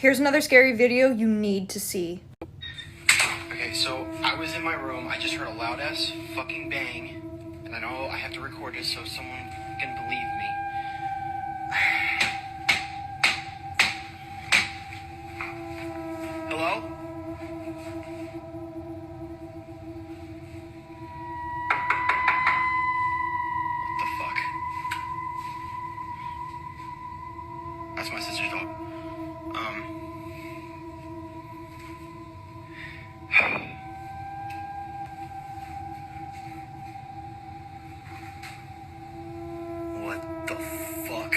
Here's another scary video you need to see. Okay, so I was in my room. I just heard a loud ass fucking bang. And I know I have to record it so someone can believe me. Hello? What the fuck? That's my sister's dog. What the fuck?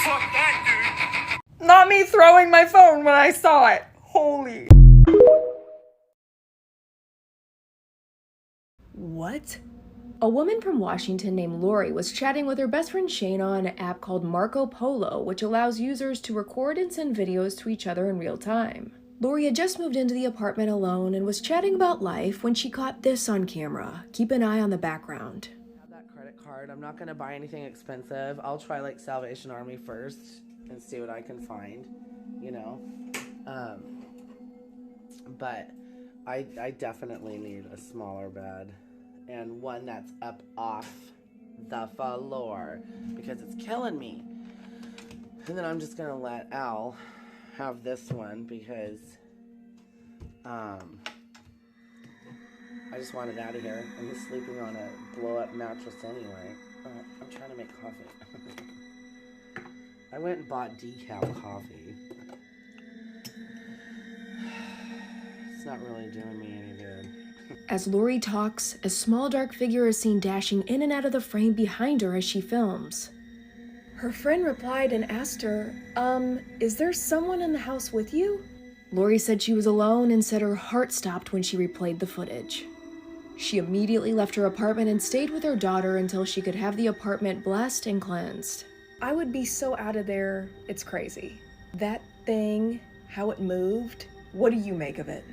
Fuck that, dude! Not me throwing my phone when I saw it. Holy. What? A woman from Washington named Lori was chatting with her best friend Shayna on an app called Marco Polo, which allows users to record and send videos to each other in real time. Lori had just moved into the apartment alone and was chatting about life when she caught this on camera. Keep an eye on the background. I have that credit card. I'm not gonna buy anything expensive. I'll try like Salvation Army first and see what I can find, you know. But I definitely need a smaller bed and one that's up off the floor because it's killing me. And then I'm just gonna let Al have this one because I just want it out of here. And he's sleeping on a blow-up mattress anyway. I'm trying to make coffee. I went and bought decaf coffee. It's not really doing me any good. As Lori talks, a small dark figure is seen dashing in and out of the frame behind her as she films. Her friend replied and asked her, is there someone in the house with you? Lori said she was alone and said her heart stopped when she replayed the footage. She immediately left her apartment and stayed with her daughter until she could have the apartment blessed and cleansed. I would be so out of there, it's crazy. That thing, how it moved, what do you make of it?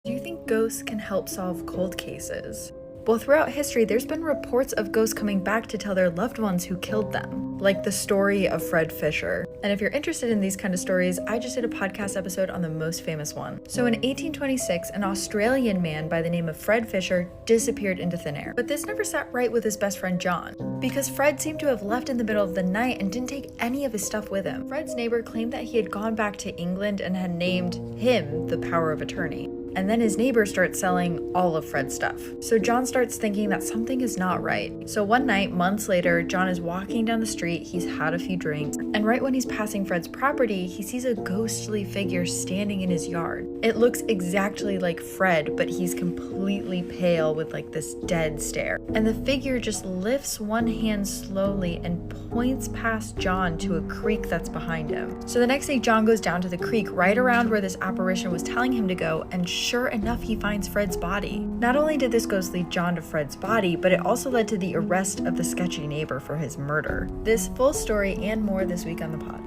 Do you think ghosts can help solve cold cases? Well, throughout history, there's been reports of ghosts coming back to tell their loved ones who killed them, like the story of Fred Fisher. And if you're interested in these kind of stories, I just did a podcast episode on the most famous one. So in 1826, an Australian man by the name of Fred Fisher disappeared into thin air. But this never sat right with his best friend John, because Fred seemed to have left in the middle of the night and didn't take any of his stuff with him. Fred's neighbor claimed that he had gone back to England and had named him the power of attorney. And then his neighbor starts selling all of Fred's stuff. So John starts thinking that something is not right. So one night, months later, John is walking down the street, he's had a few drinks, and right when he's passing Fred's property, he sees a ghostly figure standing in his yard. It looks exactly like Fred, but he's completely pale with like this dead stare. And the figure just lifts one hand slowly and points past John to a creek that's behind him. So the next day, John goes down to the creek right around where this apparition was telling him to go, and sure enough, he finds Fred's body. Not only did this ghost lead John to Fred's body, but it also led to the arrest of the sketchy neighbor for his murder. This full story and more this week on the pod.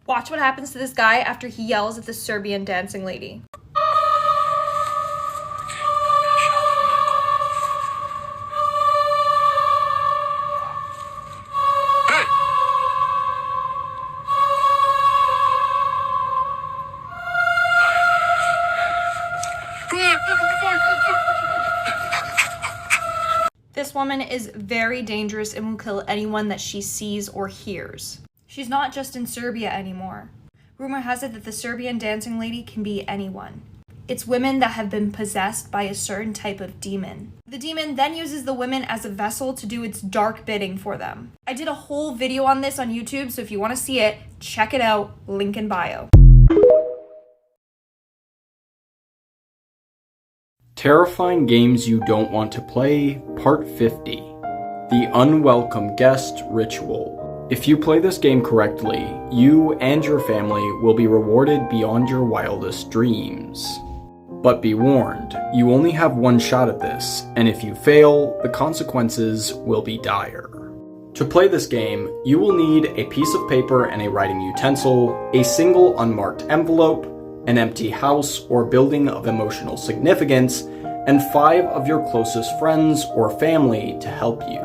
Watch what happens to this guy after he yells at the Serbian dancing lady. This woman is very dangerous and will kill anyone that she sees or hears. She's not just in Serbia anymore. Rumor has it that the Serbian dancing lady can be anyone. It's women that have been possessed by a certain type of demon. The demon then uses the women as a vessel to do its dark bidding for them. I did a whole video on this on YouTube, so if you want to see it, check it out, link in bio. Terrifying Games You Don't Want to Play, Part 50. The Unwelcome Guest Ritual. If you play this game correctly, you and your family will be rewarded beyond your wildest dreams. But be warned, you only have one shot at this, and if you fail, the consequences will be dire. To play this game, you will need a piece of paper and a writing utensil, a single unmarked envelope, an empty house or building of emotional significance, and 5 of your closest friends or family to help you.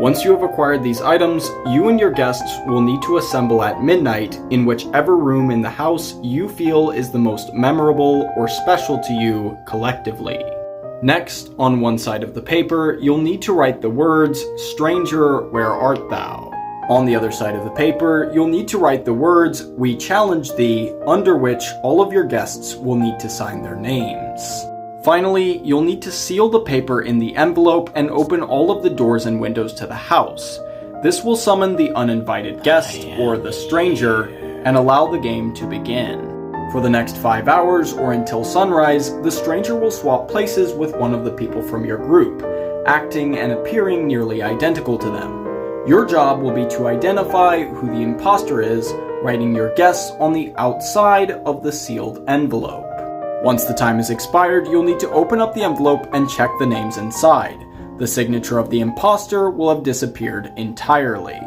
Once you have acquired these items, you and your guests will need to assemble at midnight in whichever room in the house you feel is the most memorable or special to you collectively. Next, on one side of the paper, you'll need to write the words, "Stranger, where art thou?" On the other side of the paper, you'll need to write the words, "We challenge thee," under which all of your guests will need to sign their names. Finally, you'll need to seal the paper in the envelope and open all of the doors and windows to the house. This will summon the uninvited guest, or the stranger, and allow the game to begin. For the next 5 hours, or until sunrise, the stranger will swap places with one of the people from your group, acting and appearing nearly identical to them. Your job will be to identify who the imposter is, writing your guess on the outside of the sealed envelope. Once the time is expired, you'll need to open up the envelope and check the names inside. The signature of the imposter will have disappeared entirely.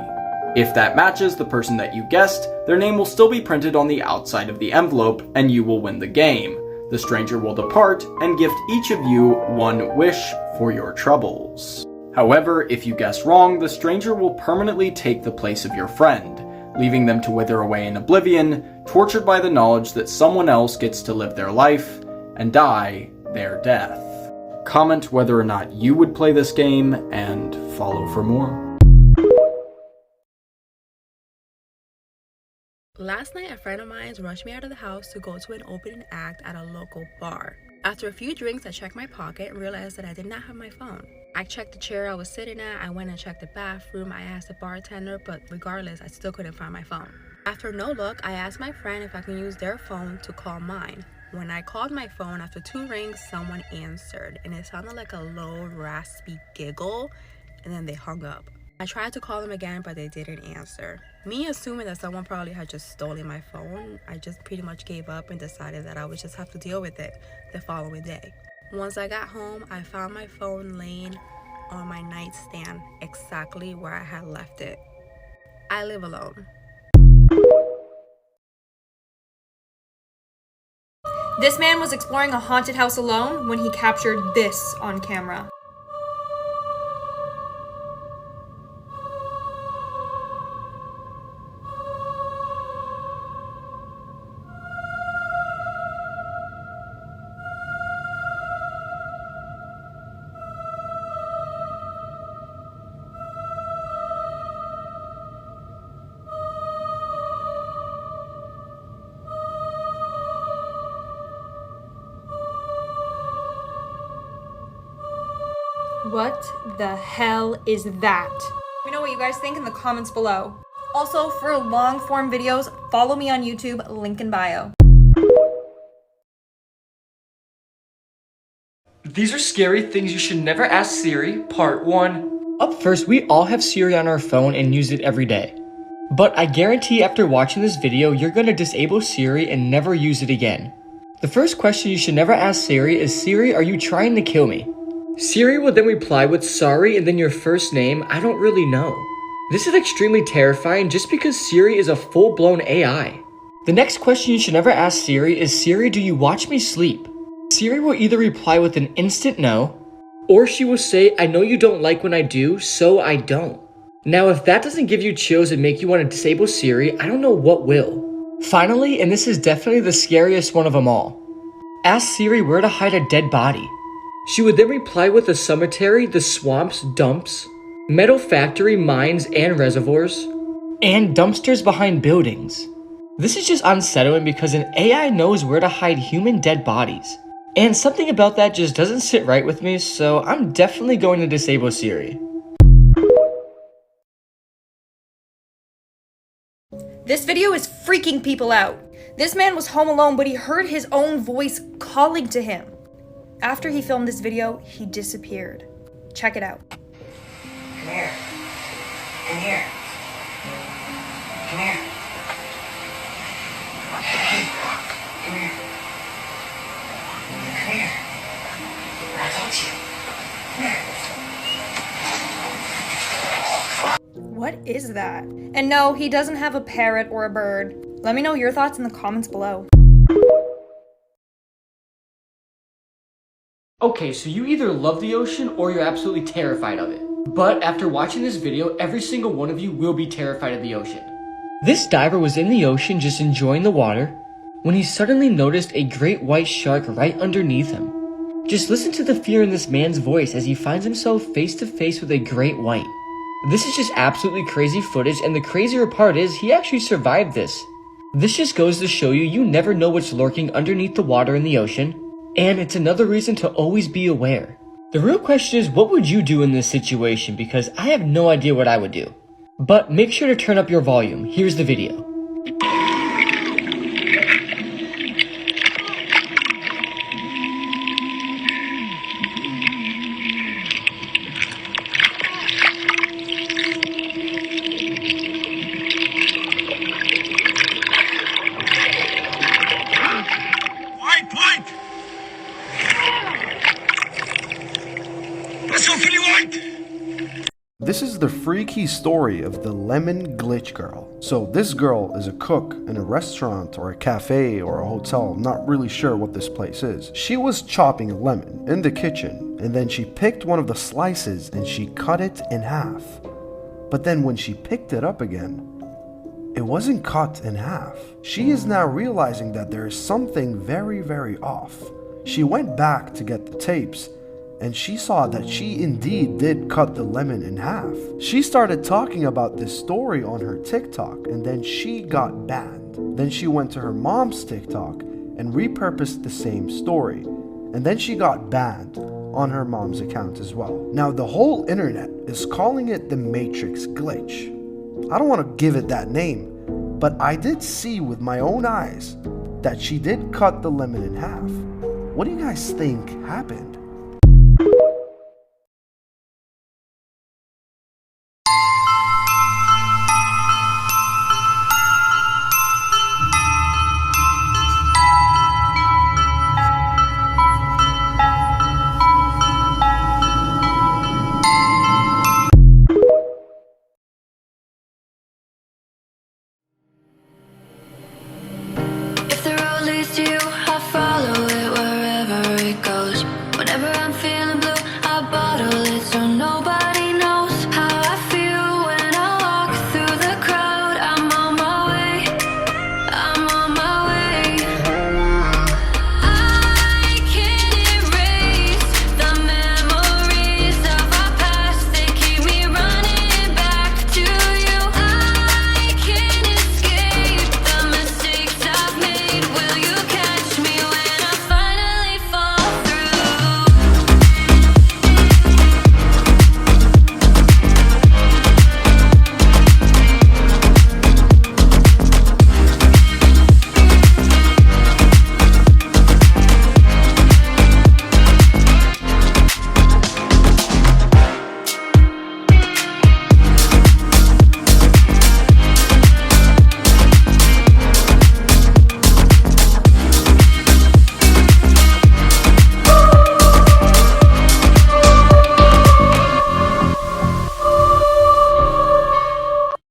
If that matches the person that you guessed, their name will still be printed on the outside of the envelope, and you will win the game. The stranger will depart and gift each of you 1 wish for your troubles. However, if you guess wrong, the stranger will permanently take the place of your friend, leaving them to wither away in oblivion, tortured by the knowledge that someone else gets to live their life and die their death. Comment whether or not you would play this game, and follow for more. Last night, a friend of mine rushed me out of the house to go to an opening act at a local bar. After a few drinks, I checked my pocket and realized that I did not have my phone. I checked the chair I was sitting at, I went and checked the bathroom, I asked the bartender, but regardless, I still couldn't find my phone. After no luck, I asked my friend if I can use their phone to call mine. When I called my phone, after 2 rings, someone answered, and it sounded like a low, raspy giggle, and then they hung up. I tried to call them again, but they didn't answer. Me assuming that someone probably had just stolen my phone, I just pretty much gave up and decided that I would just have to deal with it the following day. Once I got home, I found my phone laying on my nightstand exactly where I had left it. I live alone. This man was exploring a haunted house alone when he captured this on camera. What the hell is that? Let me know what you guys think in the comments below. Also, for long form videos, follow me on YouTube, link in bio. These are scary things you should never ask Siri, part 1. Up first, we all have Siri on our phone and use it every day. But I guarantee after watching this video, you're gonna disable Siri and never use it again. The first question you should never ask Siri is, "Siri, are you trying to kill me?" Siri will then reply with "sorry" and then your first name, "I don't really know." This is extremely terrifying just because Siri is a full-blown AI. The next question you should never ask Siri is, "Siri, do you watch me sleep?" Siri will either reply with an instant no, or she will say, "I know you don't like when I do, so I don't." Now, if that doesn't give you chills and make you want to disable Siri, I don't know what will. Finally, and this is definitely the scariest one of them all, ask Siri where to hide a dead body. She would then reply with a cemetery, the swamps, dumps, metal factory, mines, and reservoirs, and dumpsters behind buildings. This is just unsettling because an AI knows where to hide human dead bodies. And something about that just doesn't sit right with me, so I'm definitely going to disable Siri. This video is freaking people out. This man was home alone, but he heard his own voice calling to him. After he filmed this video, he disappeared. Check it out. Come here. In here. Come here. Come here. Come here. I told you. Come here. What is that? And no, he doesn't have a parrot or a bird. Let me know your thoughts in the comments below. Okay, so you either love the ocean or you're absolutely terrified of it. But after watching this video, every single one of you will be terrified of the ocean. This diver was in the ocean just enjoying the water when he suddenly noticed a great white shark right underneath him. Just listen to the fear in this man's voice as he finds himself face to face with a great white. This is just absolutely crazy footage, and the crazier part is he actually survived this. This just goes to show you never know what's lurking underneath the water in the ocean, and it's another reason to always be aware. The real question is, what would you do in this situation? Because I have no idea what I would do. But make sure to turn up your volume. Here's the video. This is the freaky story of the lemon glitch girl. So this girl is a cook in a restaurant or a cafe or a hotel. I'm not really sure what this place is. She was chopping a lemon in the kitchen, and then she picked one of the slices and she cut it in half. But then when she picked it up again, it wasn't cut in half. She is now realizing that there is something very, very off. She went back to get the tapes, and she saw that she indeed did cut the lemon in half. She started talking about this story on her TikTok, and then she got banned. Then she went to her mom's TikTok and repurposed the same story, and then she got banned on her mom's account as well. Now the whole internet is calling it the Matrix glitch. I don't want to give it that name, but I did see with my own eyes that she did cut the lemon in half. What do you guys think happened?